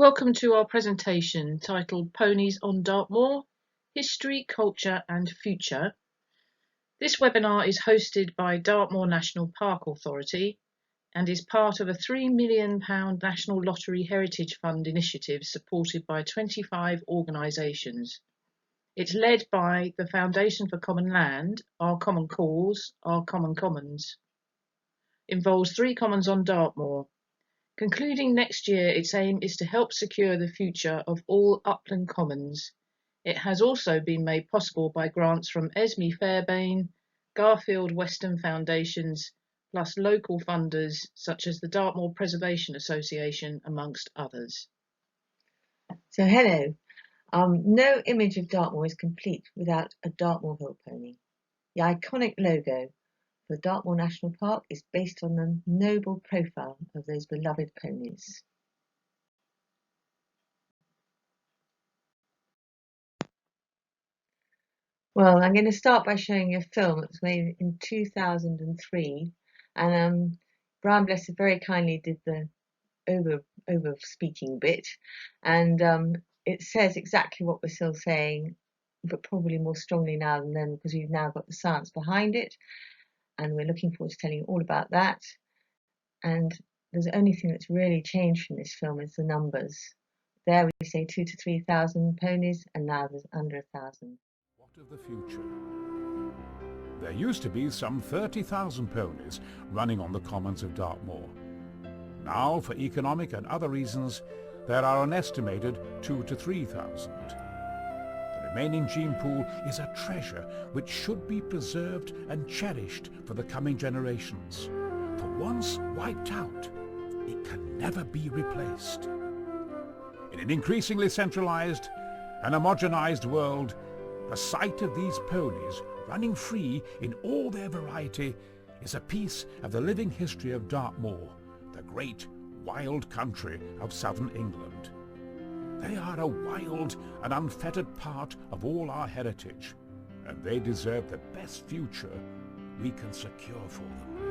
Welcome to our presentation titled Ponies on Dartmoor, History, Culture and Future. This webinar is hosted by Dartmoor National Park Authority and is part of a £3 million National Lottery Heritage Fund initiative supported by 25 organisations. It's led by the Foundation for Common Land, Our Common Cause, Our Common Commons. Involves 3 commons on Dartmoor. Concluding next year, its aim is to help secure the future of all upland commons. It has also been made possible by grants from Esme Fairbairn, Garfield Weston Foundations, plus local funders such as the Dartmoor Preservation Association, amongst others. So hello, no image of Dartmoor is complete without a Dartmoor Hill pony. The iconic logo for Dartmoor National Park is based on the noble profile of those beloved ponies. Well, I'm going to start by showing you a film that was made in 2003, and Brian Blessed very kindly did the over speaking bit, and it says exactly what we're still saying, but probably more strongly now than then, because we've now got the science behind it, and we're looking forward to telling you all about that. And the only thing that's really changed from this film is the numbers. There we say 2,000 to 3,000 ponies, and now there's under 1,000. What of the future? There used to be some 30,000 ponies running on the commons of Dartmoor. Now, for economic and other reasons, there are an estimated 2,000 to 3,000. The remaining gene pool is a treasure which should be preserved and cherished for the coming generations. For once wiped out, it can never be replaced. In an increasingly centralised and homogenised world, the sight of these ponies running free in all their variety is a piece of the living history of Dartmoor, the great wild country of southern England. They are a wild and unfettered part of all our heritage, and they deserve the best future we can secure for them.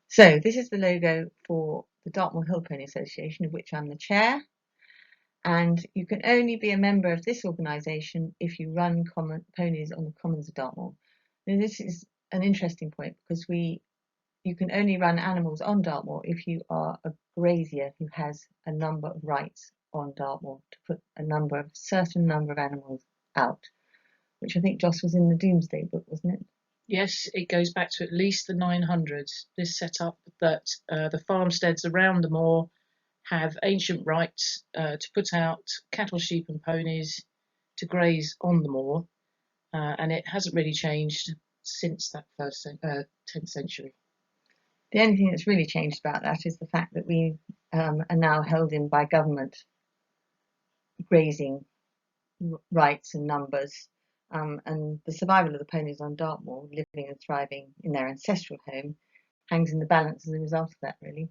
So this is the logo for the Dartmoor Hill Pony Association, of which I'm the chair. And you can only be a member of this organisation if you run ponies on the commons of Dartmoor. Now, this is an interesting point because you can only run animals on Dartmoor if you are a grazier who has a number of rights on Dartmoor to put a certain number of animals out, which I think, Joss, was in the Doomsday Book, wasn't it? Yes, it goes back to at least the 900s. This set up that the farmsteads around the moor have ancient rights to put out cattle, sheep and ponies to graze on the moor, and it hasn't really changed since that 10th century. The only thing that's really changed about that is the fact that we are now held in by government grazing rights and numbers. And the survival of the ponies on Dartmoor, living and thriving in their ancestral home, hangs in the balance as a result of that, really.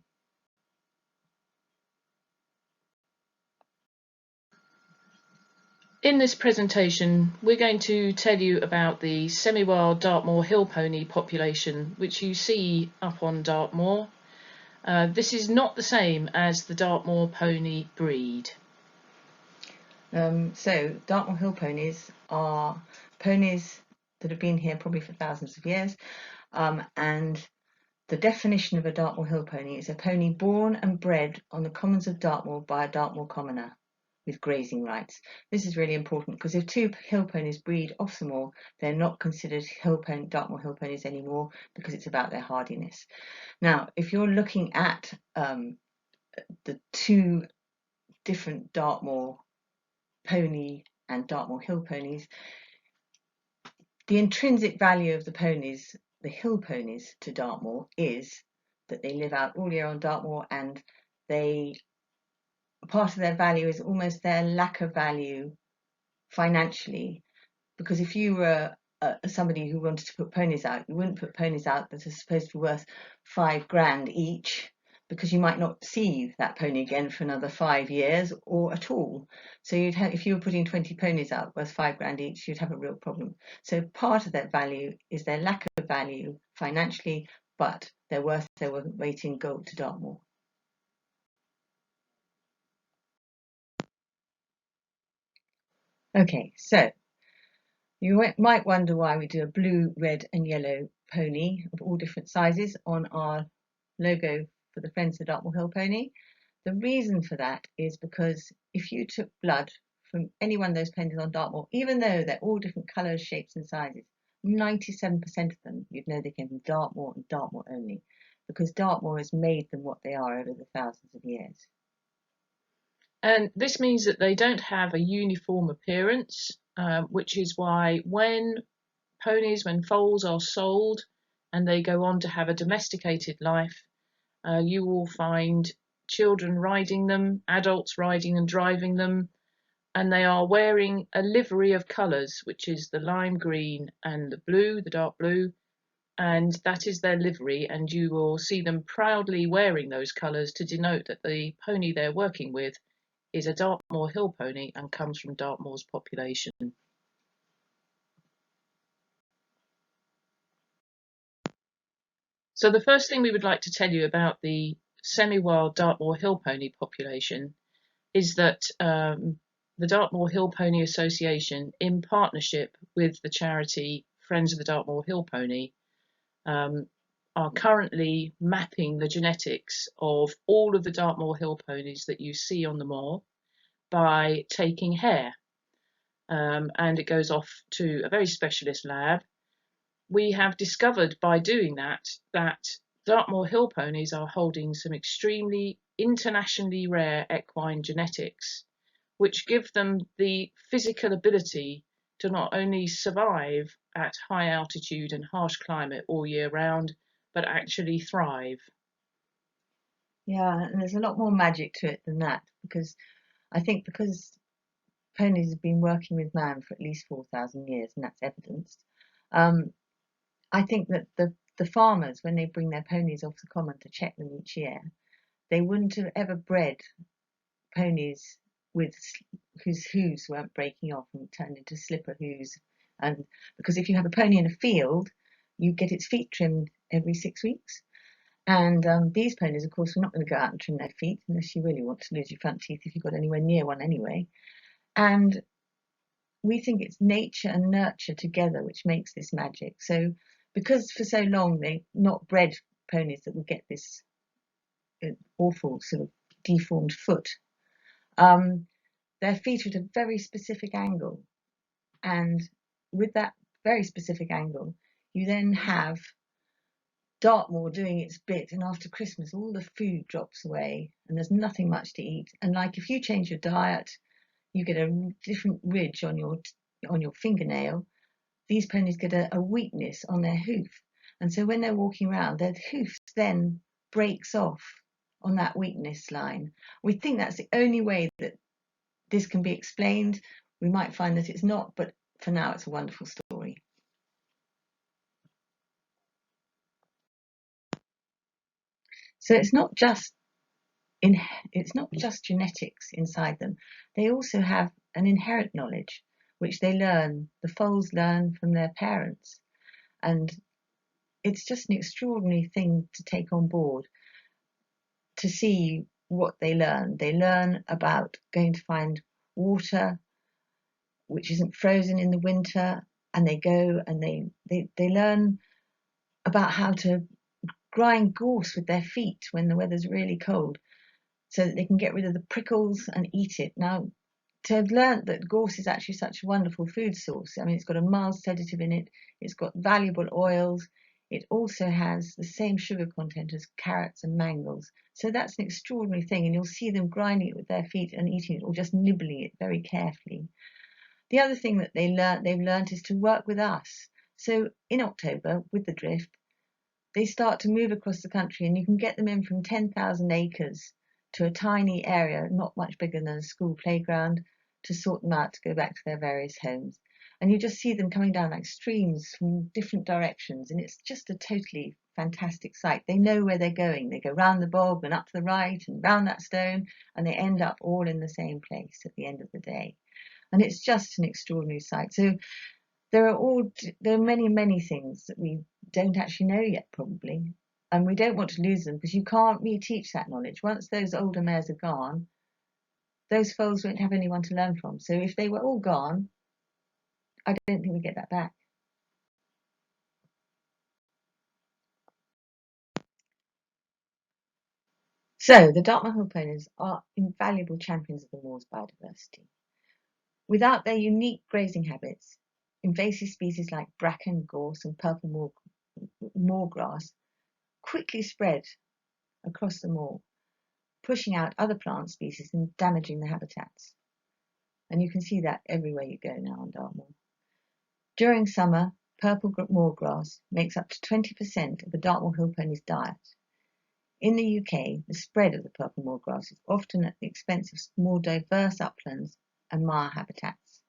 In this presentation, we're going to tell you about the semi-wild Dartmoor Hill Pony population, which you see up on Dartmoor. This is not the same as the Dartmoor pony breed. So Dartmoor Hill ponies are ponies that have been here probably for thousands of years, and the definition of a Dartmoor Hill pony is a pony born and bred on the commons of Dartmoor by a Dartmoor commoner with grazing rights. This is really important because if 2 hill ponies breed off the moor, they're not considered Dartmoor Hill ponies anymore because it's about their hardiness. Now, if you're looking at the 2 different Dartmoor pony and Dartmoor Hill ponies, The intrinsic value of the ponies, the hill ponies to Dartmoor, is that they live out all year on Dartmoor, and part of their value is almost their lack of value financially. Because if you were somebody who wanted to put ponies out, you wouldn't put ponies out that are supposed to be worth £5,000 each, because you might not see that pony again for another 5 years or at all. So if you were putting 20 ponies out worth £5,000 each, you'd have a real problem. So part of that value is their lack of value financially, but they're worth their weight in gold to Dartmoor. Okay, so you might wonder why we do a blue, red and yellow pony of all different sizes on our logo for the Friends of the Dartmoor Hill Pony. The reason for that is because if you took blood from any one of those ponies on Dartmoor, even though they're all different colours, shapes and sizes, 97% of them, you'd know they came from Dartmoor and Dartmoor only, because Dartmoor has made them what they are over the thousands of years. And this means that they don't have a uniform appearance, which is why when foals are sold and they go on to have a domesticated life, you will find children riding them, adults riding and driving them, and they are wearing a livery of colours, which is the lime green and the blue, the dark blue, and that is their livery, and you will see them proudly wearing those colours to denote that the pony they're working with is a Dartmoor Hill pony and comes from Dartmoor's population. So the first thing we would like to tell you about the semi-wild Dartmoor Hill pony population is that the Dartmoor Hill Pony Association, in partnership with the charity Friends of the Dartmoor Hill Pony, are currently mapping the genetics of all of the Dartmoor Hill ponies that you see on the moor by taking hair, and it goes off to a very specialist lab. We have discovered by doing that Dartmoor Hill ponies are holding some extremely internationally rare equine genetics, which give them the physical ability to not only survive at high altitude and harsh climate all year round, but actually thrive. Yeah, and there's a lot more magic to it than that, because I think because ponies have been working with man for at least 4,000 years, and that's evidenced, I think that the farmers, when they bring their ponies off the common to check them each year, they wouldn't have ever bred ponies with whose hooves weren't breaking off and turned into slipper hooves. And because if you have a pony in a field, you get its feet trimmed every 6 weeks. And these ponies, of course, we're not going to go out and trim their feet unless you really want to lose your front teeth if you've got anywhere near one anyway. And we think it's nature and nurture together which makes this magic. So because for so long they've not bred ponies that would get this awful sort of deformed foot, their feet are at a very specific angle, and with that very specific angle you then have Dartmoor doing its bit, and after Christmas all the food drops away and there's nothing much to eat. And like if you change your diet, you get a different ridge on your fingernail. These ponies get a weakness on their hoof, and so when they're walking around, their hoof then breaks off on that weakness line. We think that's the only way that this can be explained. We might find that it's not, but for now it's a wonderful story. So it's not just genetics inside them. They also have an inherent knowledge which they learn. The foals learn from their parents, and it's just an extraordinary thing to take on board to see what they learn. They learn about going to find water which isn't frozen in the winter, and they go and they learn about how to grind gorse with their feet when the weather's really cold, so that they can get rid of the prickles and eat it. Now, to have learnt that gorse is actually such a wonderful food source, I mean, it's got a mild sedative in it, it's got valuable oils, it also has the same sugar content as carrots and mangels. So that's an extraordinary thing, and you'll see them grinding it with their feet and eating it, or just nibbling it very carefully. The other thing that they've learnt is to work with us. So in October, with the drift, they start to move across the country, and you can get them in from 10,000 acres to a tiny area, not much bigger than a school playground, to sort them out to go back to their various homes. And you just see them coming down like streams from different directions, and it's just a totally fantastic sight. They know where they're going. They go round the bog and up to the right and round that stone, and they end up all in the same place at the end of the day. And it's just an extraordinary sight. So there are many things that we don't actually know yet, probably, and we don't want to lose them, because you can't reteach that knowledge. Once those older mares are gone, those foals won't have anyone to learn from. So if they were all gone, I don't think we get that back. So the Dartmoor Hill Ponies are invaluable champions of the moor's biodiversity. Without their unique grazing habits, invasive species like bracken, gorse and purple moorgrass quickly spread across the moor, pushing out other plant species and damaging the habitats. And you can see that everywhere you go now on Dartmoor. During summer, purple moorgrass makes up to 20% of the Dartmoor Hill Pony's diet. In the UK, the spread of the purple moorgrass is often at the expense of more diverse uplands and mire habitats.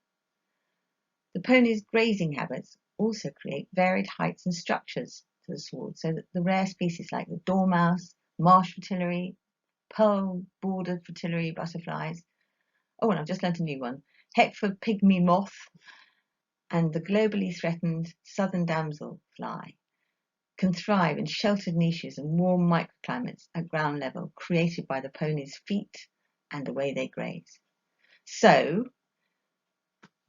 The pony's grazing habits also create varied heights and structures to the sward, so that the rare species like the dormouse, marsh fritillary, pearl-bordered fritillary butterflies, and I've just learnt a new one, Heckford pygmy moth, and the globally threatened southern damselfly, can thrive in sheltered niches and warm microclimates at ground level, created by the pony's feet and the way they graze. So,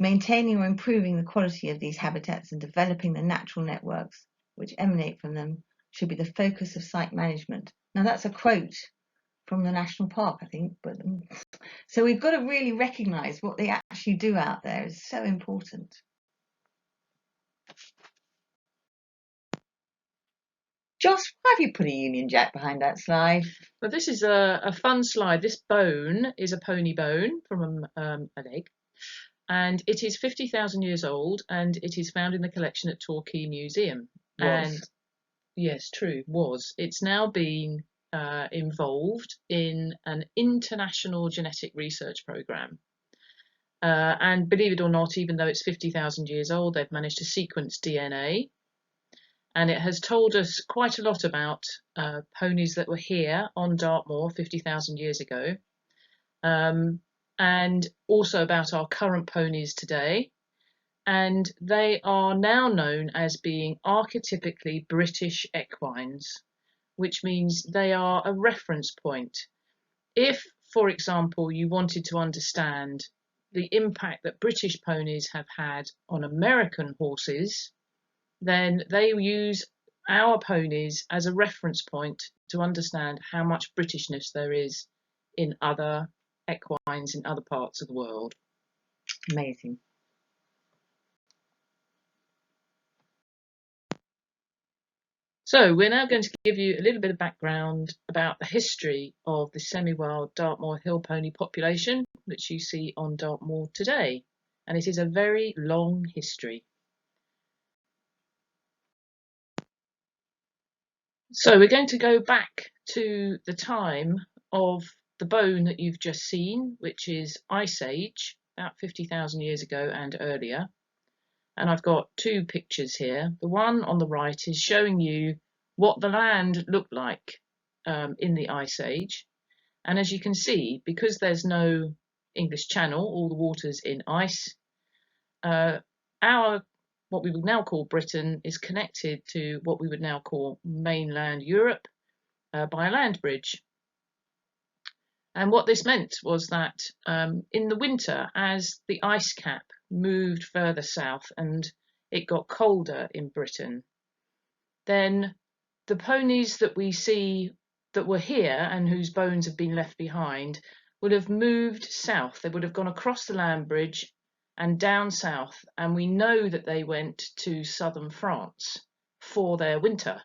maintaining or improving the quality of these habitats and developing the natural networks which emanate from them should be the focus of site management. Now that's a quote from the national park, I think, but so we've got to really recognise what they actually do out there is so important. Joss, why have you put a Union Jack behind that slide? Well, this is a fun slide. This bone is a pony bone from an egg, and it is 50,000 years old, and it is found in the collection at Torquay Museum. And yes, true, was. It's now been involved in an international genetic research program. And believe it or not, even though it's 50,000 years old, they've managed to sequence DNA. And it has told us quite a lot about ponies that were here on Dartmoor 50,000 years ago, and also about our current ponies today. And they are now known as being archetypically British equines, which means they are a reference point. If, for example, you wanted to understand the impact that British ponies have had on American horses, then they use our ponies as a reference point to understand how much Britishness there is in other equines in other parts of the world. Amazing. So we're now going to give you a little bit of background about the history of the semi-wild Dartmoor Hill pony population, which you see on Dartmoor today. And it is a very long history. So we're going to go back to the time of the bone that you've just seen, which is Ice Age, about 50,000 years ago and earlier. And I've got two pictures here. The one on the right is showing you what the land looked like in the Ice Age. And as you can see, because there's no English Channel, all the water's in ice, what we would now call Britain is connected to what we would now call mainland Europe by a land bridge. And what this meant was that in the winter, as the ice cap moved further south and it got colder in Britain, then the ponies that we see that were here and whose bones have been left behind would have moved south. They would have gone across the land bridge and down south, and we know that they went to southern France for their winter.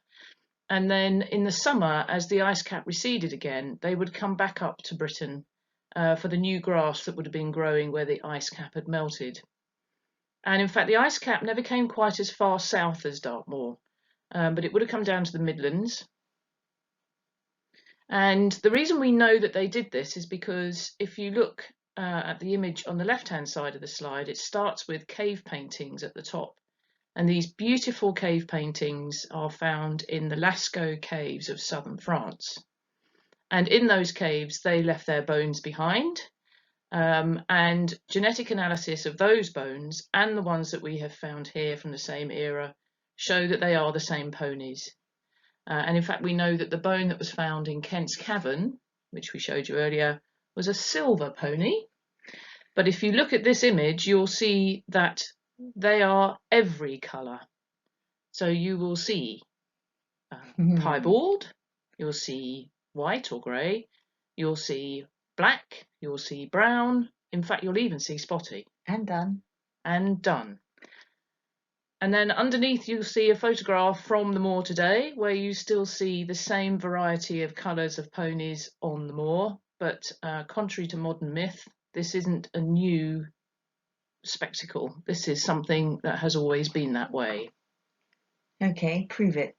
And then in the summer, as the ice cap receded again, they would come back up to Britain for the new grass that would have been growing where the ice cap had melted. And in fact, the ice cap never came quite as far south as Dartmoor, but it would have come down to the Midlands. And the reason we know that they did this is because if you look at the image on the left-hand side of the slide, it starts with cave paintings at the top. And these beautiful cave paintings are found in the Lascaux caves of southern France. And in those caves, they left their bones behind. And genetic analysis of those bones and the ones that we have found here from the same era show that they are the same ponies. And in fact, we know that the bone that was found in Kent's Cavern, which we showed you earlier, was a silver pony. But if you look at this image, you'll see that they are every colour. So you will see piebald, you'll see white or grey, you'll see black, you'll see brown, in fact you'll even see spotty. And done. And done. And then underneath you'll see a photograph from the moor today where you still see the same variety of colours of ponies on the moor, but contrary to modern myth, this isn't a new spectacle. This is something that has always been that way. Okay, prove it.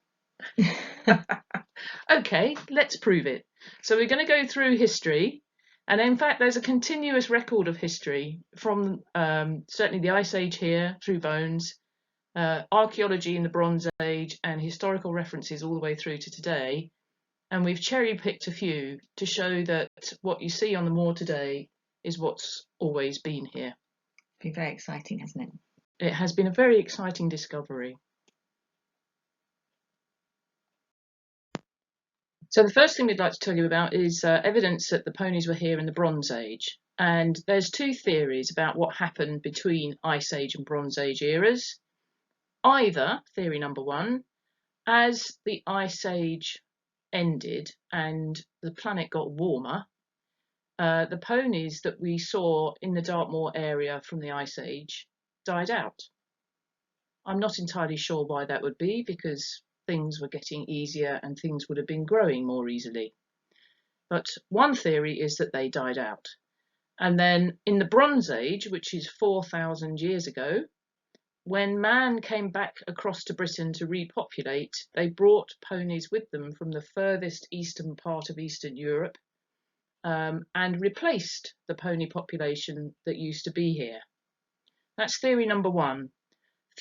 Okay, let's prove it. So we're going to go through history, and in fact there's a continuous record of history from certainly the Ice Age here through bones, archaeology in the Bronze Age, and historical references all the way through to today. And we've cherry-picked a few to show that what you see on the moor today is what's always been here. Been very exciting, hasn't it? It has been a very exciting discovery. So the first thing we'd like to tell you about is evidence that the ponies were here in the Bronze Age. And there's two theories about what happened between Ice Age and Bronze Age eras. Either, theory number one, as the Ice Age ended and the planet got warmer, the ponies that we saw in the Dartmoor area from the Ice Age died out. I'm not entirely sure why that would be, because things were getting easier and things would have been growing more easily. But one theory is that they died out. And then in the Bronze Age, which is 4,000 years ago, when man came back across to Britain to repopulate, they brought ponies with them from the furthest eastern part of Eastern Europe and replaced the pony population that used to be here. That's theory number one.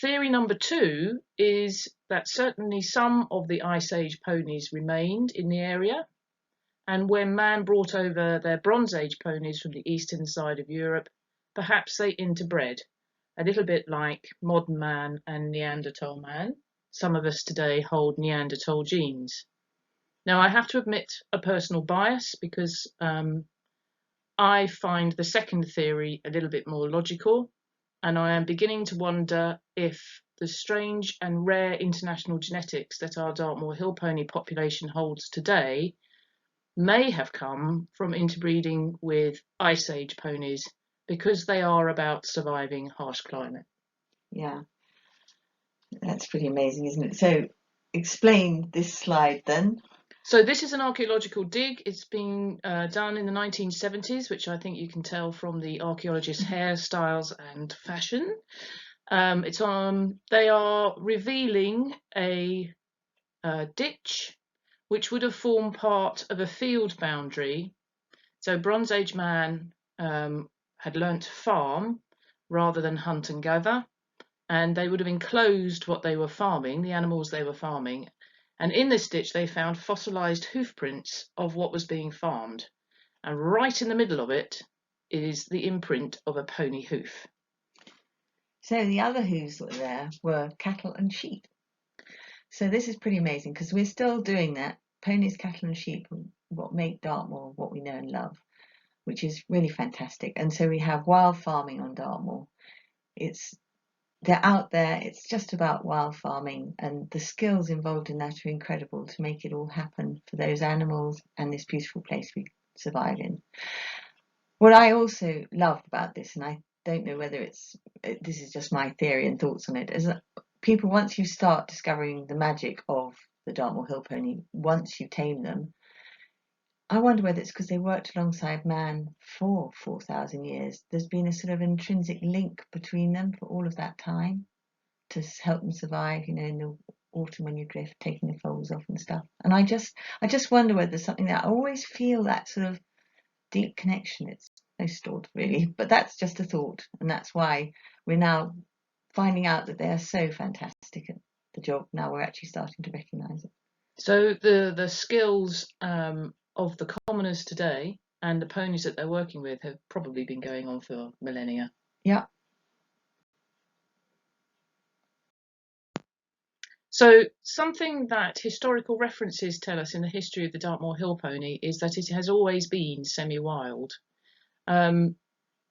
Theory number two is that certainly some of the Ice Age ponies remained in the area, and when man brought over their Bronze Age ponies from the eastern side of Europe, perhaps they interbred, a little bit like modern man and Neanderthal man. Some of us today hold Neanderthal genes. Now, I have to admit a personal bias, because I find the second theory a little bit more logical, and I am beginning to wonder if the strange and rare international genetics that our Dartmoor Hill pony population holds today may have come from interbreeding with Ice Age ponies, because they are about surviving harsh climate. Yeah, that's pretty amazing, isn't it? So explain this slide then. So this is an archaeological dig. It's been done in the 1970s, which I think you can tell from the archaeologists' hairstyles and fashion. They are revealing a ditch which would have formed part of a field boundary. So Bronze Age man had learnt to farm rather than hunt and gather, and they would have enclosed what they were farming, the animals they were farming. And in this ditch, they found fossilised hoof prints of what was being farmed. And right in the middle of it is the imprint of a pony hoof. So the other hooves that were there were cattle and sheep. So this is pretty amazing, because we're still doing that. Ponies, cattle and sheep, what make Dartmoor what we know and love, which is really fantastic. And so we have wild farming on Dartmoor. They're out there, it's just about wild farming, and the skills involved in that are incredible to make it all happen for those animals and this beautiful place we survive in. What I also love about this, and I don't know whether this is just my theory and thoughts on it, is that people, once you start discovering the magic of the Dartmoor Hill pony, once you tame them, I wonder whether it's because they worked alongside man for 4,000 years. There's been a sort of intrinsic link between them for all of that time to help them survive, you know, in the autumn when you drift, taking the foals off and stuff. And I just wonder whether there's something that I always feel that sort of deep connection. It's no thought really, but that's just a thought, and that's why we're now finding out that they are so fantastic at the job. Now we're actually starting to recognise it. So the skills of the commoners today and the ponies that they're working with have probably been going on for millennia. Yeah. So something that historical references tell us in the history of the Dartmoor Hill pony is that it has always been semi-wild.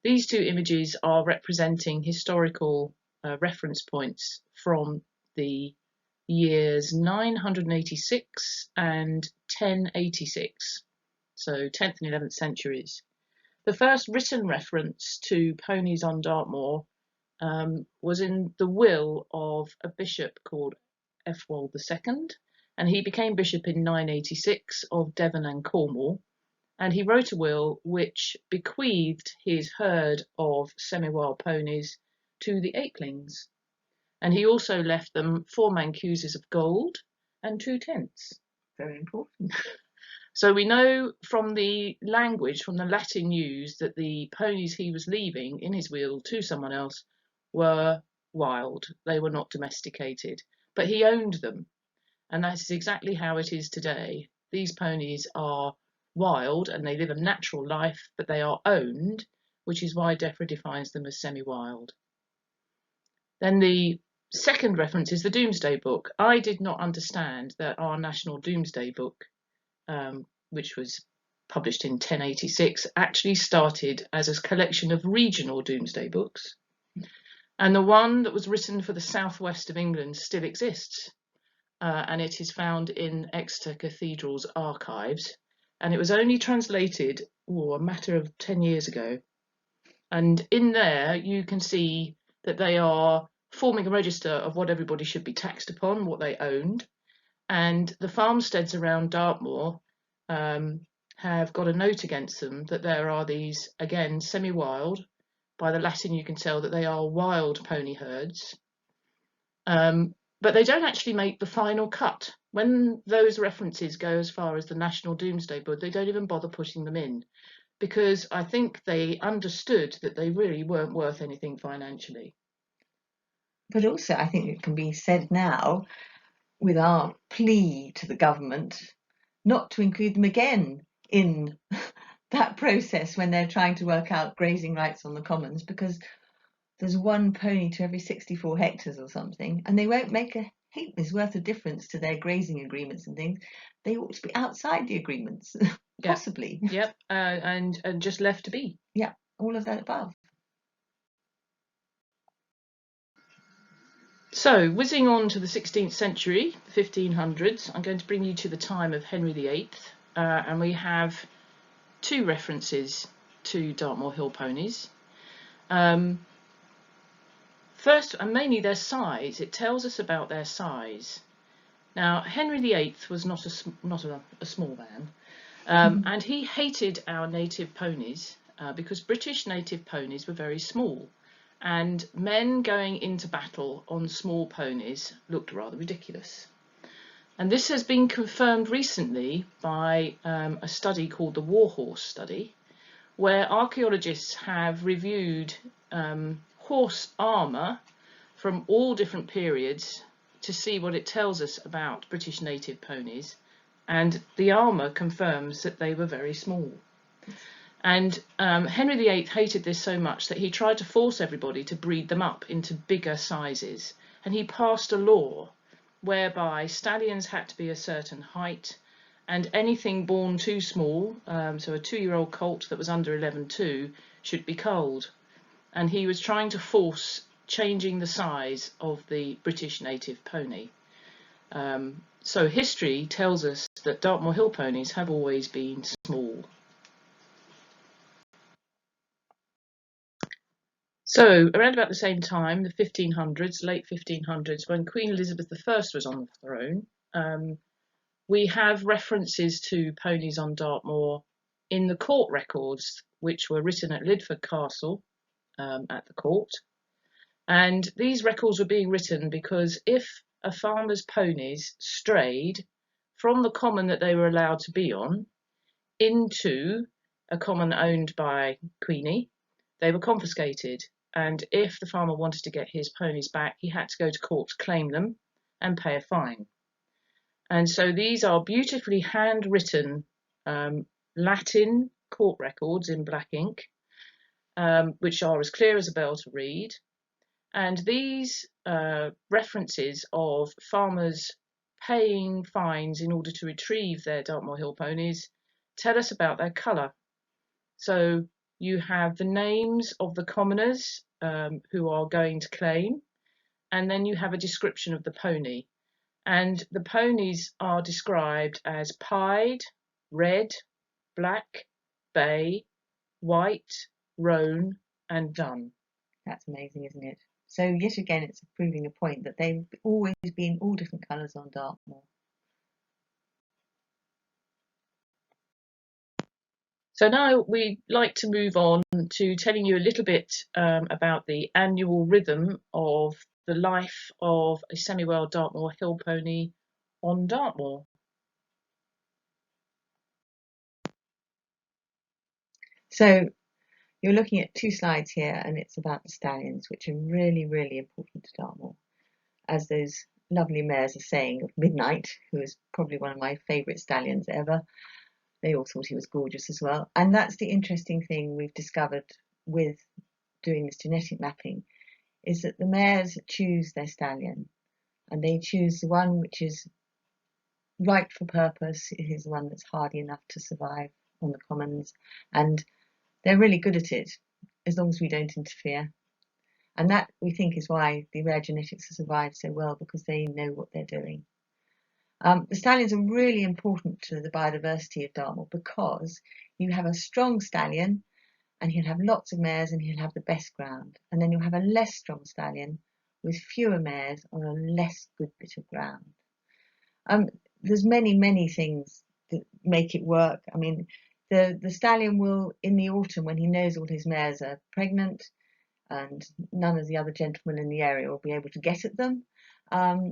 These two images are representing historical reference points from the years 986 and 1086, so 10th and 11th centuries. The first written reference to ponies on Dartmoor was in the will of a bishop called Ethwold II, and he became bishop in 986 of Devon and Cornwall, and he wrote a will which bequeathed his herd of semi-wild ponies to the Apelings, and he also left them 4 mancuses of gold and 2 tents. Very important. So we know from the language, from the Latin used, that the ponies he was leaving in his will to someone else were wild. They were not domesticated, but he owned them, and that is exactly how it is today. These ponies are wild and they live a natural life, but they are owned, which is why DEFRA defines them as semi-wild. Then the second reference is the Domesday Book. I did not understand that our national Domesday Book, which was published in 1086, actually started as a collection of regional Domesday books. And the one that was written for the southwest of England still exists. And it is found in Exeter Cathedral's archives. And it was only translated a matter of 10 years ago. And in there you can see that they are forming a register of what everybody should be taxed upon, what they owned. And the farmsteads around Dartmoor have got a note against them that there are these, again, semi-wild. By the Latin you can tell that they are wild pony herds. But they don't actually make the final cut. When those references go as far as the National Domesday Book, they don't even bother putting them in, because I think they understood that they really weren't worth anything financially. But also, I think it can be said now, with our plea to the government, not to include them again in that process when they're trying to work out grazing rights on the commons, because there's 1 pony to every 64 hectares or something, and they won't make a halfpenny's worth of difference to their grazing agreements and things. They ought to be outside the agreements, possibly. Yep, and just left to be. Yeah, all of that above. So, whizzing on to the 16th century, 1500s, I'm going to bring you to the time of Henry VIII, and we have 2 references to Dartmoor Hill ponies. First, and mainly their size. It tells us about their size. Now, Henry VIII was not a small man, and he hated our native ponies because British native ponies were very small, and men going into battle on small ponies looked rather ridiculous. And this has been confirmed recently by a study called the Warhorse Study, where archaeologists have reviewed horse armour from all different periods to see what it tells us about British native ponies, and the armour confirms that they were very small. And Henry VIII hated this so much that he tried to force everybody to breed them up into bigger sizes, and he passed a law whereby stallions had to be a certain height, and anything born too small, so a 2-year-old colt that was under 11.2 should be culled. And he was trying to force changing the size of the British native pony. So history tells us that Dartmoor Hill ponies have always been small. So around about the same time, the 1500s, late 1500s, when Queen Elizabeth I was on the throne, we have references to ponies on Dartmoor in the court records, which were written at Lidford Castle at the court. And these records were being written because if a farmer's ponies strayed from the common that they were allowed to be on into a common owned by Queenie, they were confiscated. And if the farmer wanted to get his ponies back, he had to go to court to claim them and pay a fine. And so these are beautifully handwritten Latin court records in black ink, which are as clear as a bell to read. And these references of farmers paying fines in order to retrieve their Dartmoor Hill ponies tell us about their colour. So you have the names of the commoners who are going to claim, and then you have a description of the pony. And the ponies are described as pied, red, black, bay, white, roan, and dun. That's amazing, isn't it? So yet again, it's proving a point that they've always been all different colours on Dartmoor. So now we'd like to move on to telling you a little bit about the annual rhythm of the life of a semi-wild Dartmoor Hill pony on Dartmoor. So you're looking at 2 slides here, and it's about the stallions, which are really, really important to Dartmoor. As those lovely mares are saying of Midnight, who is probably one of my favourite stallions ever. They all thought he was gorgeous as well. And that's the interesting thing we've discovered with doing this genetic mapping, is that the mares choose their stallion, and they choose the one which is right for purpose. It is the one that's hardy enough to survive on the commons, and they're really good at it as long as we don't interfere. And that, we think, is why the rare genetics have survived so well, because they know what they're doing. The stallions are really important to the biodiversity of Dartmoor, because you have a strong stallion and he'll have lots of mares and he'll have the best ground, and then you'll have a less strong stallion with fewer mares on a less good bit of ground. There's many things that make it work. I mean, the stallion will, in the autumn, when he knows all his mares are pregnant and none of the other gentlemen in the area will be able to get at them,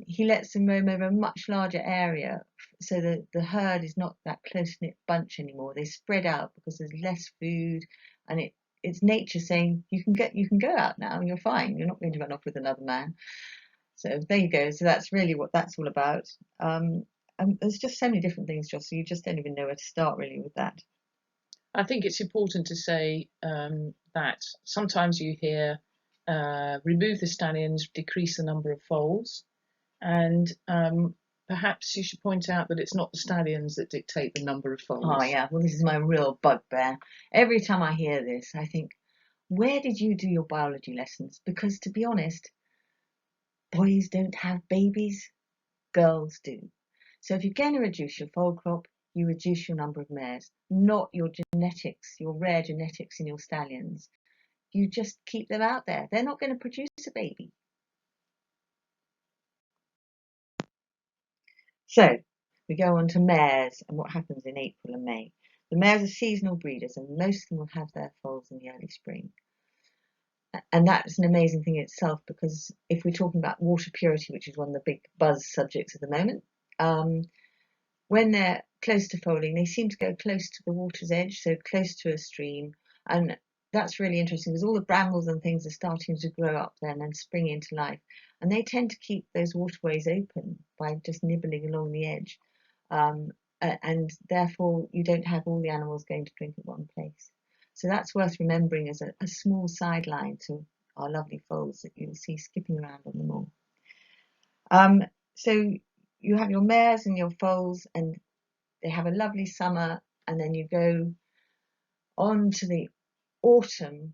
he lets them roam over a much larger area, so that the herd is not that close-knit bunch anymore. They spread out because there's less food, and it's nature saying you can go out now, you're fine, you're not going to run off with another man. So there you go. So that's really what that's all about. And there's just so many different things, Joss, so you just don't even know where to start really with that. I think it's important to say that sometimes you hear remove the stallions, decrease the number of foals, and perhaps you should point out that it's not the stallions that dictate the number of foals. Oh yeah, well, this is my real bugbear. Every time I hear this, I think, where did you do your biology lessons? Because to be honest, boys don't have babies, girls do. So if you're going to reduce your foal crop, you reduce your number of mares, not your genetics, your rare genetics in your stallions. You just keep them out there. They're not going to produce a baby. So we go on to mares and what happens in April and May. The mares are seasonal breeders, and most of them will have their foals in the early spring. And that's an amazing thing in itself, because if we're talking about water purity, which is one of the big buzz subjects at the moment, when they're close to foaling, they seem to go close to the water's edge, so close to a stream. And that's really interesting, because all the brambles and things are starting to grow up then and spring into life. And they tend to keep those waterways open by just nibbling along the edge. And therefore, you don't have all the animals going to drink at one place. So that's worth remembering as a small sideline to our lovely foals that you'll see skipping around on the moor. So you have your mares and your foals, and they have a lovely summer, and then you go on to the autumn,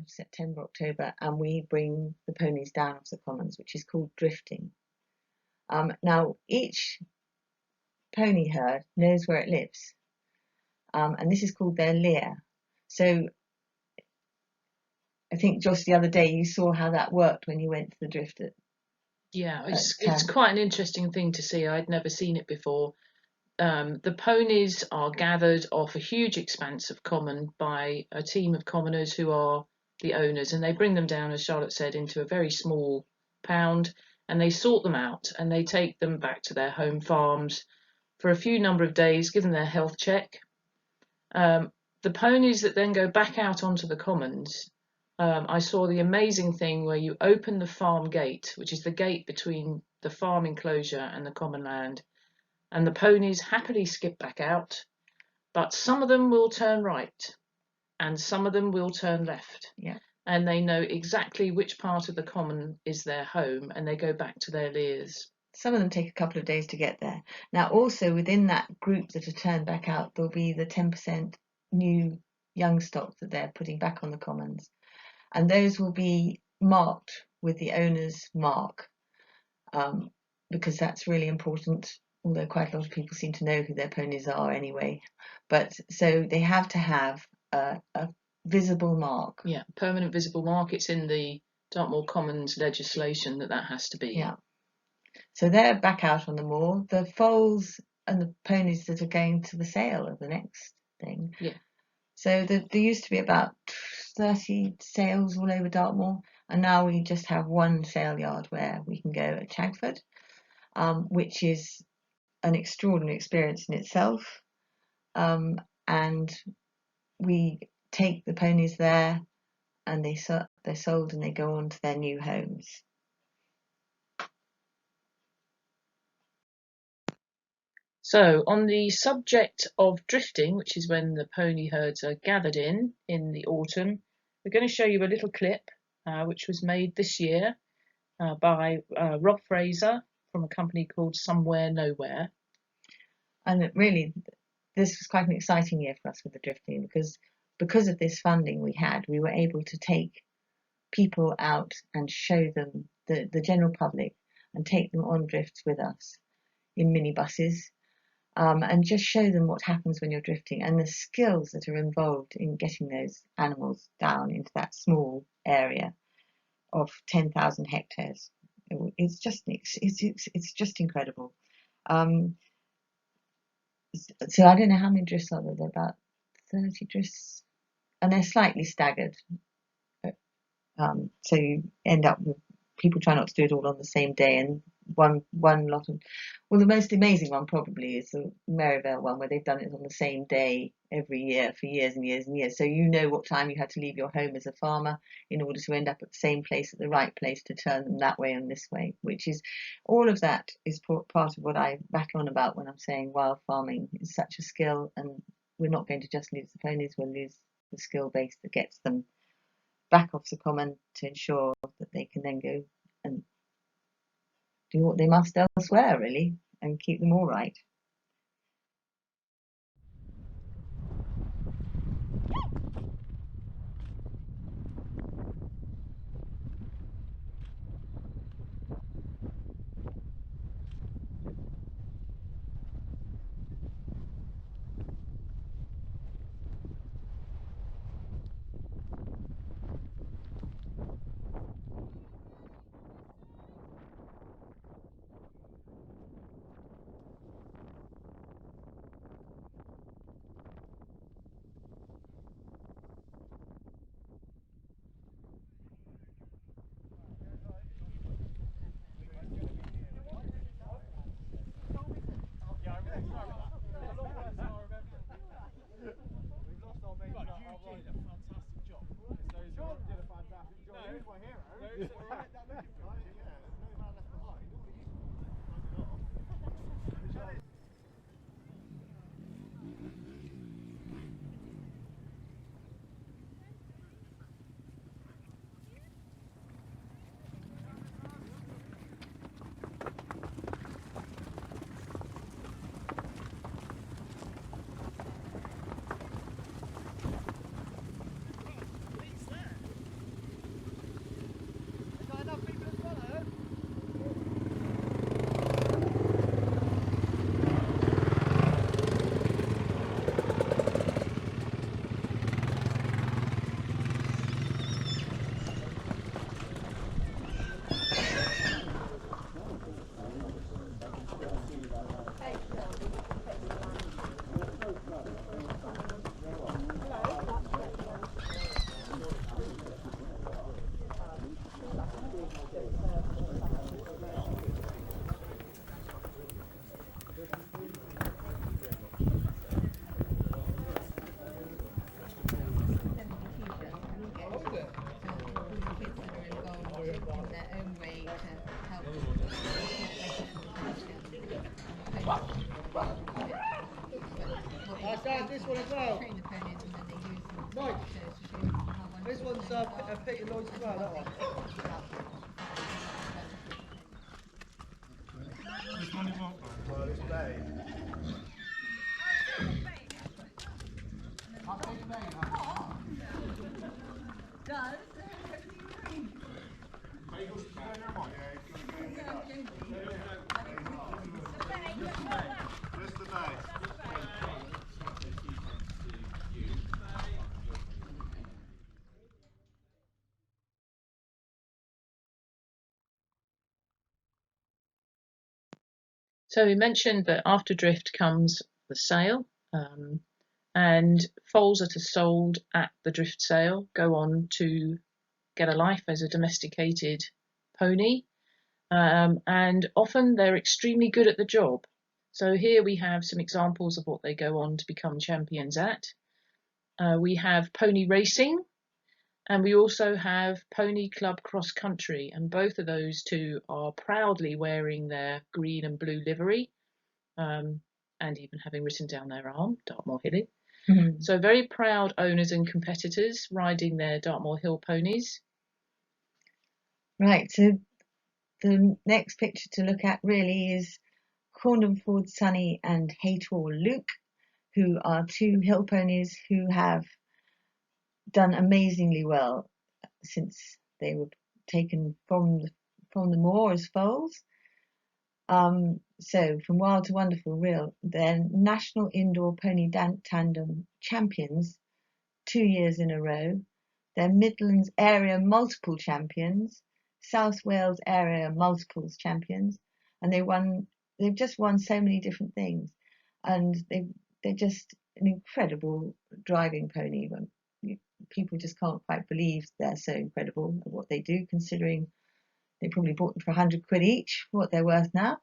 September, October, and we bring the ponies down off the commons, which is called drifting. Now, each pony herd knows where it lives, and this is called their lair. So I think, Joss, the other day you saw how that worked when you went to the drift at Yeah, it's quite an interesting thing to see. I'd never seen it before. The ponies are gathered off a huge expanse of common by a team of commoners who are the owners, and they bring them down, as Charlotte said, into a very small pound, and they sort them out and they take them back to their home farms for a few number of days, give them their health check. The ponies that then go back out onto the commons, I saw the amazing thing where you open the farm gate, which is the gate between the farm enclosure and the common land, and the ponies happily skip back out, but some of them will turn right and some of them will turn left. Yeah. And they know exactly which part of the common is their home, and they go back to their lairs. Some of them take a couple of days to get there. Now, also within that group that are turned back out, there'll be the 10% new young stock that they're putting back on the commons. And those will be marked with the owner's mark, because that's really important, although quite a lot of people seem to know who their ponies are anyway. But so they have to have a visible mark. Yeah, permanent visible mark. It's in the Dartmoor Commons legislation that has to be. Yeah. So they're back out on the moor. The foals and the ponies that are going to the sale are the next thing. Yeah. So there used to be about 30 sales all over Dartmoor, and now we just have one sale yard where we can go at Chagford, which is an extraordinary experience in itself. And we take the ponies there, and they're sold and they go on to their new homes. So on the subject of drifting, which is when the pony herds are gathered in the autumn, we're going to show you a little clip which was made this year by Rob Fraser from a company called Somewhere Nowhere. And really, this was quite an exciting year for us with the drifting, because of this funding we had, we were able to take people out and show them, the general public, and take them on drifts with us in minibuses, and just show them what happens when you're drifting and the skills that are involved in getting those animals down into that small area of 10,000 hectares. It's just incredible. So I don't know how many drifts are there. There are about 30 drifts, and they're slightly staggered. So you end up with people try not to do it all on the same day, and one lot of, well, the most amazing one probably is the Merivale one, where they've done it on the same day every year for years and years and years. So you know what time you had to leave your home as a farmer in order to end up at the same place, at the right place, to turn them that way and this way, which is, all of that is part of what I rattle on about when I'm saying wild farming is such a skill, and we're not going to just lose the ponies, we'll lose the skill base that gets them back off the common to ensure that they can then go and do what they must elsewhere, really, and keep them all right. This one as well. Mike, this one's Peter Lloyd's as well, that one. This one is what? Well, it's Bay. Does? Just the Bay. So we mentioned that after drift comes the sale, and foals that are sold at the drift sale go on to get a life as a domesticated pony, and often they're extremely good at the job. So here we have some examples of what they go on to become champions at. We have pony racing, and we also have pony club cross country, and both of those two are proudly wearing their green and blue livery, and even having written down their arm, Dartmoor Hilly. So very proud owners and competitors riding their Dartmoor Hill ponies. Right, so the next picture to look at really is Corndenford Sunny and Haytor Luke, who are two hill ponies who have done amazingly well since they were taken from the moor as foals. So from wild to wonderful, real. They're national indoor pony tandem champions 2 years in a row. They're Midlands area multiple champions, South Wales area multiples champions, and they've just won so many different things, and they're just an incredible driving pony. People just can't quite believe they're so incredible at what they do, considering they probably bought them for 100 quid each, what they're worth now.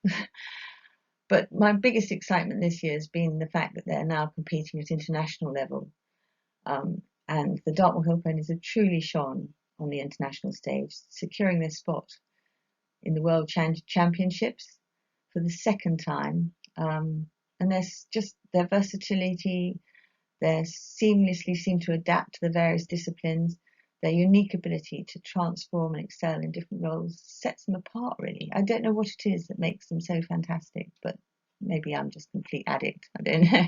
But my biggest excitement this year has been the fact that they're now competing at international level. And the Dartmoor Hill Ponies have truly shone on the international stage, securing their spot in the World Championships for the second time. And their versatility, they seamlessly seem to adapt to the various disciplines. Their unique ability to transform and excel in different roles sets them apart, really. I don't know what it is that makes them so fantastic, but maybe I'm just a complete addict. I don't know.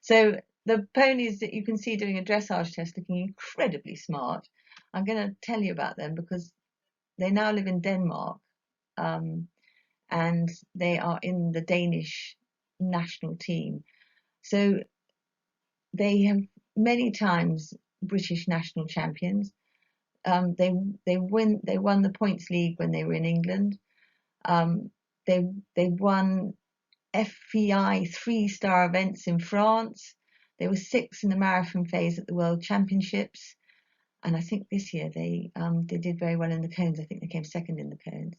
So the ponies that you can see doing a dressage test looking incredibly smart, I'm going to tell you about them because they now live in Denmark, and they are in the Danish national team. So they have many times British national champions. They won the points league when they were in England. They won FEI 3-star events in France. They were 6th in the marathon phase at the World Championships, and I think this year they did very well in the cones. I think they came 2nd in the cones.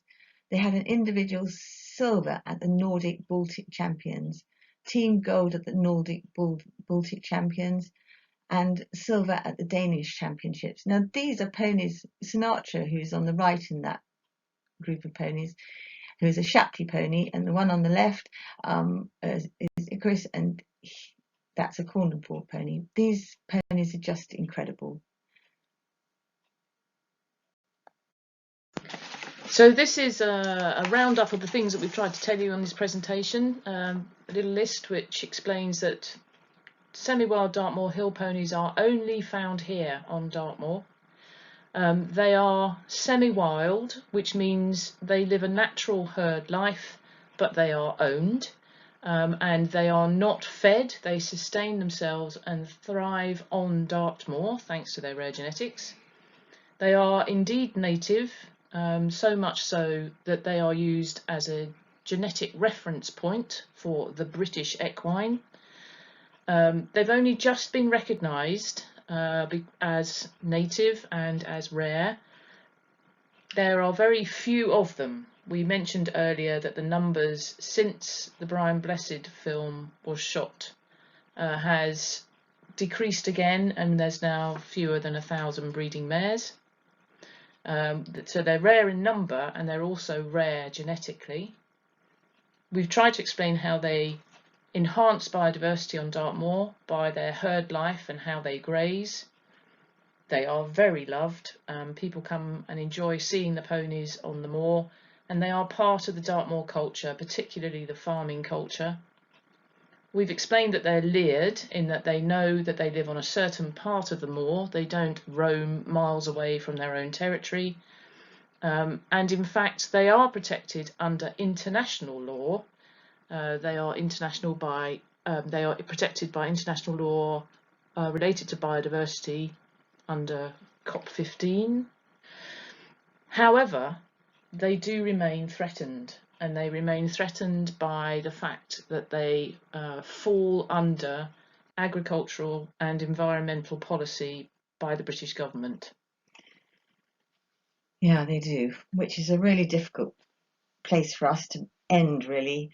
They had an individual silver at the Nordic Baltic Champions, team gold at the Nordic Baltic Champions, and silver at the Danish Championships. Now these are ponies. Sinatra, who's on the right in that group of ponies, who is a Shapley pony, and the one on the left is Icarus, and that's a Corndenford pony. These ponies are just incredible. So this is a roundup of the things that we've tried to tell you on this presentation. A little list which explains that semi-wild Dartmoor Hill ponies are only found here on Dartmoor. They are semi-wild, which means they live a natural herd life, but they are owned, and they are not fed. They sustain themselves and thrive on Dartmoor thanks to their rare genetics. They are indeed native, so much so that they are used as a genetic reference point for the British equine. They've only just been recognised as native and as rare There are very few of them. We mentioned earlier that the numbers since the Brian Blessed film was shot has decreased again, and there's now fewer than 1,000 breeding mares. So they're rare in number, and they're also rare genetically. We've tried to explain how they enhance biodiversity on Dartmoor by their herd life and how they graze. They are very loved. People come and enjoy seeing the ponies on the moor, and they are part of the Dartmoor culture, particularly the farming culture. We've explained that they're leered in that they know that they live on a certain part of the moor. They don't roam miles away from their own territory. And in fact, they are protected under international law. They are protected by international law related to biodiversity under COP15. However, they do remain threatened, and they remain threatened by the fact that they fall under agricultural and environmental policy by the British government. Yeah, they do, which is a really difficult place for us to end, really.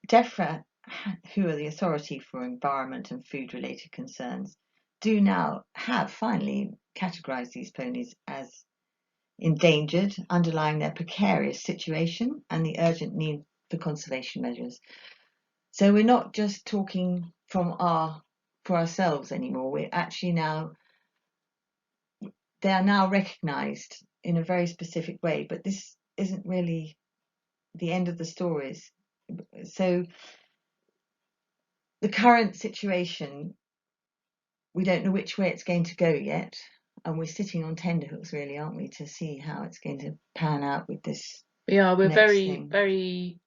DEFRA, who are the authority for environment and food-related concerns, do now have finally categorised these ponies as endangered, underlying their precarious situation and the urgent need for conservation measures. So we're not just talking for ourselves anymore. We're actually they are now recognised in a very specific way, but this isn't really the end of the stories. So the current situation, we don't know which way it's going to go yet, and we're sitting on tenterhooks, really, aren't we, to see how it's going to pan out with this. Yeah, we're very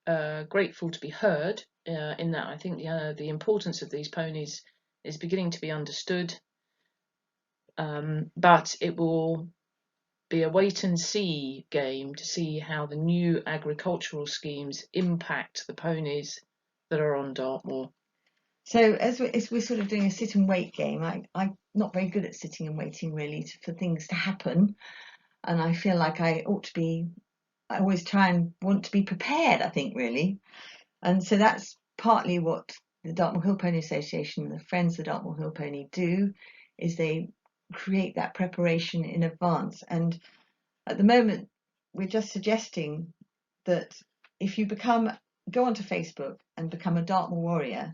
grateful to be heard in that. I think the importance of these ponies is beginning to be understood, but it will be a wait and see game to see how the new agricultural schemes impact the ponies that are on Dartmoor. So as we're sort of doing a sit and wait game, I'm not very good at sitting and waiting, really, for things to happen, and I feel like I always try and want to be prepared, I think, really. And so that's partly what the Dartmoor Hill Pony Association and the Friends of the Dartmoor Hill Pony do, is they create that preparation in advance. And at the moment, we're just suggesting that if you go onto Facebook and become a Dartmoor warrior,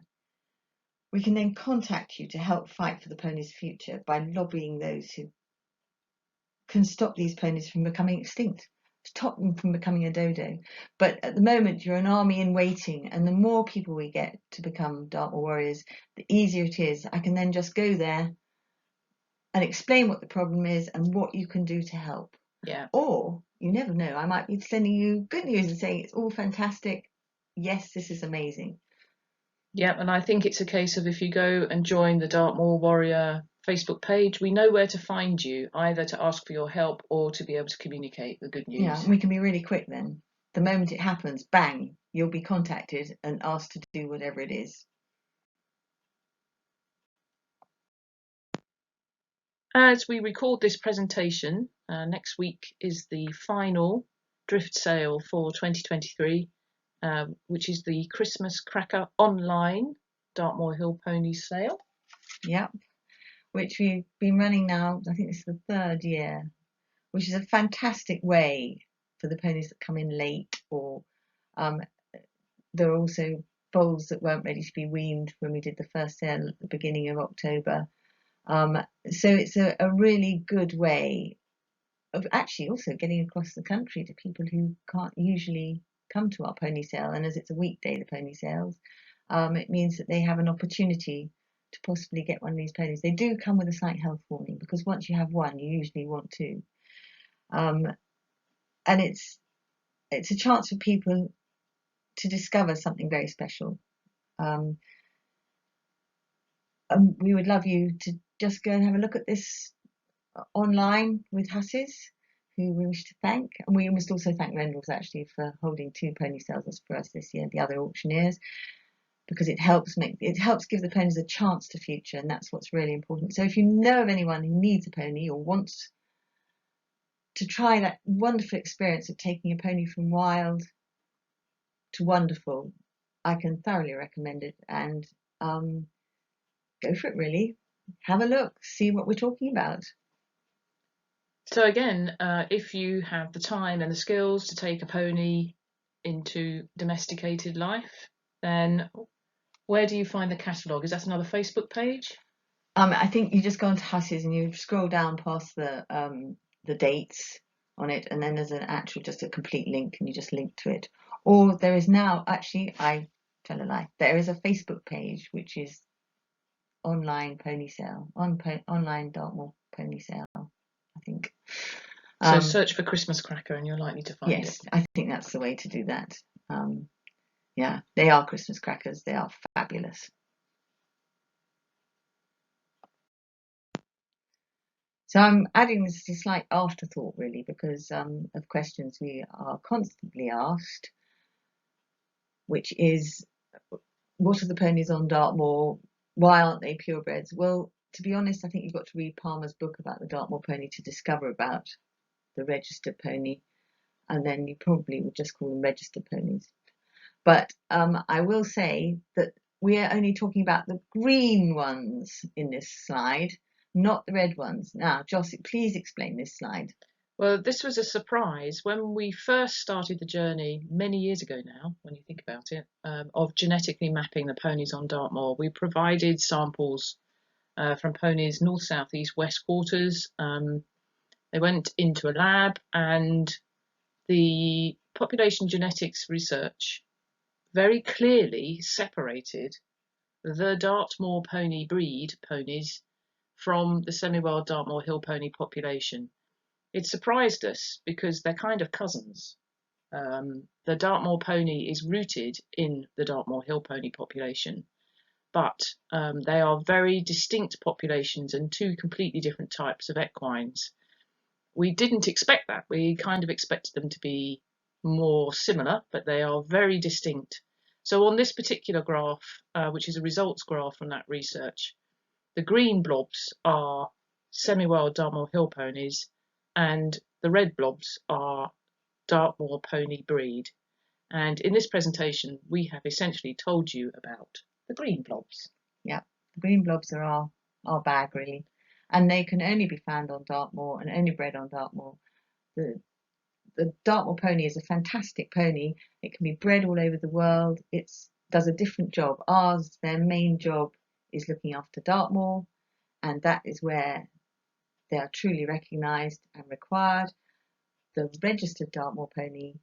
we can then contact you to help fight for the ponies' future by lobbying those who can stop these ponies from becoming extinct, stop them from becoming a dodo. But at the moment, you're an army in waiting, and the more people we get to become Dartmoor warriors, the easier it is. I can then just go there and explain what the problem is and what you can do to help. Yeah. Or, you never know, I might be sending you good news and saying it's all fantastic. Yes, this is amazing. Yeah, and I think it's a case of if you go and join the Dartmoor Warrior Facebook page, we know where to find you, either to ask for your help or to be able to communicate the good news. Yeah, we can be really quick then. The moment it happens, bang, you'll be contacted and asked to do whatever it is. As we record this presentation, next week is the final drift sale for 2023, which is the Christmas Cracker online Dartmoor Hill Pony sale. Yep, which we've been running now, I think this is the 3rd year, which is a fantastic way for the ponies that come in late, or there are also foals that weren't ready to be weaned when we did the first sale at the beginning of October. So it's a really good way of actually also getting across the country to people who can't usually come to our pony sale. And as it's a weekday, the pony sales, it means that they have an opportunity to possibly get one of these ponies. They do come with a slight health warning, because once you have one, you usually want two. And it's a chance for people to discover something very special. We would love you to just go and have a look at this online with Husses, who we wish to thank. And we must also thank Rendell's, actually, for holding 2 pony sales for us this year, the other auctioneers, because it helps give the ponies a chance to future, and that's what's really important. So if you know of anyone who needs a pony or wants to try that wonderful experience of taking a pony from wild to wonderful, I can thoroughly recommend it, and go for it, really. Have a look, see what we're talking about. So again, if you have the time and the skills to take a pony into domesticated life, then where do you find the catalogue? Is that another Facebook page? I think you just go onto Hussies and you scroll down past the dates on it, and then there's an actual, just a complete link, and you just link to it. Or there is now, actually, I tell a lie, there is a Facebook page which is online pony sale, online Dartmoor pony sale, I think. So search for Christmas Cracker and you're likely to find it. Yes, I think that's the way to do that. Yeah, they are Christmas crackers. They are fabulous. So I'm adding this as a slight afterthought, really, because of questions we are constantly asked, which is, what are the ponies on Dartmoor? Why aren't they purebreds? Well, to be honest, I think you've got to read Palmer's book about the Dartmoor pony to discover about the registered pony, and then you probably would just call them registered ponies. But I will say that we are only talking about the green ones in this slide, not the red ones. Now, Joss, please explain this slide. Well, this was a surprise when we first started the journey many years ago now, when you think about it, of genetically mapping the ponies on Dartmoor. We provided samples from ponies north, south, east, west quarters. They went into a lab, and the population genetics research very clearly separated the Dartmoor pony breed ponies from the semi-wild Dartmoor Hill pony population. It surprised us because they're kind of cousins. The Dartmoor pony is rooted in the Dartmoor Hill pony population, but they are very distinct populations and two completely different types of equines. We didn't expect that. We kind of expected them to be more similar, but they are very distinct. So on this particular graph, which is a results graph from that research, the green blobs are semi-wild Dartmoor Hill ponies, and the red blobs are Dartmoor pony breed. And in this presentation, we have essentially told you about the green blobs. Yeah, the green blobs are our bag, really. And they can only be found on Dartmoor and only bred on Dartmoor. The Dartmoor pony is a fantastic pony. It can be bred all over the world. It does a different job. Ours, their main job is looking after Dartmoor, and that is where they are truly recognised and required. The registered Dartmoor pony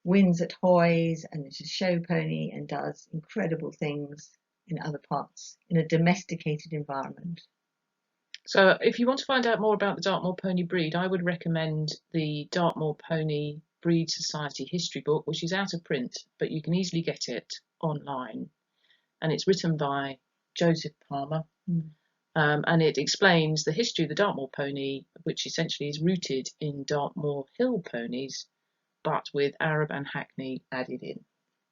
wins at Hoys and is a show pony and does incredible things in other parts in a domesticated environment. So if you want to find out more about the Dartmoor pony breed, I would recommend the Dartmoor Pony Breed Society history book, which is out of print, but you can easily get it online. And it's written by Joseph Palmer. And it explains the history of the Dartmoor pony, which essentially is rooted in Dartmoor Hill ponies, but with Arab and Hackney added in.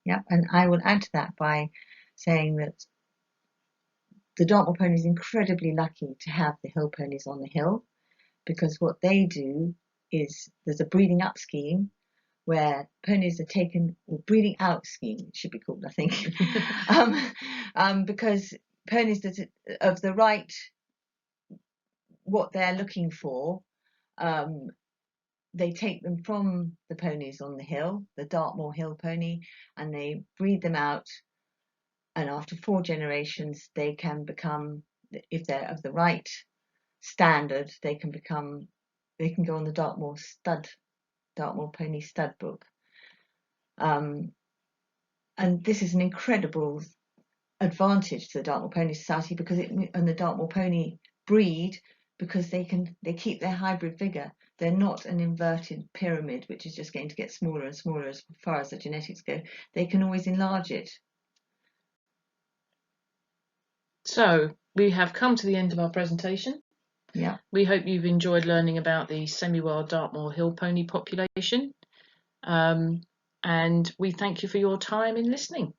Yeah, and I will add to that by saying that the Dartmoor pony is incredibly lucky to have the hill ponies on the hill, because what they do is there's a breeding up scheme where ponies are taken, or breeding out scheme it should be called, I think, because ponies that of the right, what they're looking for, they take them from the ponies on the hill, the Dartmoor Hill pony, and they breed them out. And after 4 generations, they can become, if they're of the right standard, they can go on the Dartmoor pony stud book. And this is an incredible advantage to the Dartmoor Pony Society and the Dartmoor pony breed, because they keep their hybrid figure. They're not an inverted pyramid, which is just going to get smaller and smaller as far as the genetics go. They can always enlarge it. So we have come to the end of our presentation. Yeah. We hope you've enjoyed learning about the semi-wild Dartmoor Hill pony population. And we thank you for your time in listening.